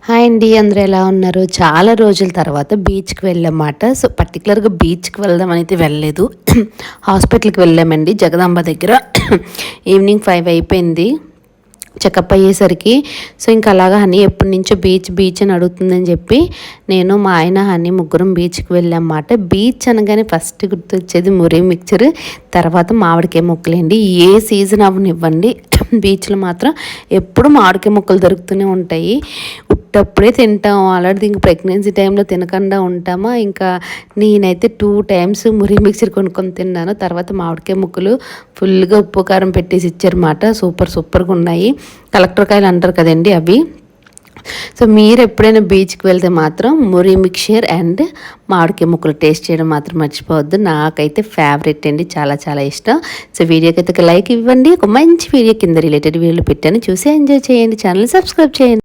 Hi అండి, అందరూ ఎలా ఉన్నారు? చాలా రోజుల తర్వాత బీచ్కి వెళ్ళామాట. సో పర్టికులర్గా బీచ్కి వెళ్దామని అయితే వెళ్ళలేదు. హాస్పిటల్కి వెళ్ళామండి జగదాంబ దగ్గర. ఈవినింగ్ 5 అయిపోయింది చెకప్ అయ్యేసరికి. సో ఇంకా అలాగా హనీ ఎప్పటి నుంచో బీచ్ బీచ్ అని అడుగుతుందని చెప్పి నేను మా ఆయన హనీ ముగ్గురం బీచ్కి వెళ్ళామన్నమాట. బీచ్ అనగానే ఫస్ట్ గుర్తొచ్చేది మురి మిక్చర్, తర్వాత మామిడికాయ ముక్కలండి. ఏ సీజన్ అవనివ్వండి బీచ్లో మాత్రం ఎప్పుడు మామిడికాయ ముక్కలు దొరుకుతూనే ఉంటాయి. ఉట్టప్పుడే తింటాం. ఆల్రెడీ ఇంక ప్రెగ్నెన్సీ టైంలో తినకుండా ఉంటామా, ఇంకా నేనైతే 2 టైమ్స్ మురి మిక్చర్ కొనుక్కొని తిన్నాను. తర్వాత మామిడికాయ ముక్కలు ఫుల్గా ఉప్పు కారం పెట్టేసి ఇచ్చారన్నమాట. సూపర్గా ఉన్నాయి. కలెక్టర్ కాయలు అంటారు కదండి అవి. సో మీరు ఎప్పుడైనా బీచ్కి వెళ్తే మాత్రం మురి మిక్చర్ అండ్ మామిడికాయ ముక్కలు టేస్ట్ చేయడం మాత్రం మర్చిపోవద్దు. నాకైతే ఫేవరెట్ అండి, చాలా ఇష్టం. సో వీడియోకి అయితే ఒక లైక్ ఇవ్వండి. ఒక మంచి వీడియో కింద రిలేటెడ్ వీడియోలు పెట్టాను, చూసి ఎంజాయ్ చేయండి. ఛానల్ సబ్స్క్రైబ్ చేయండి.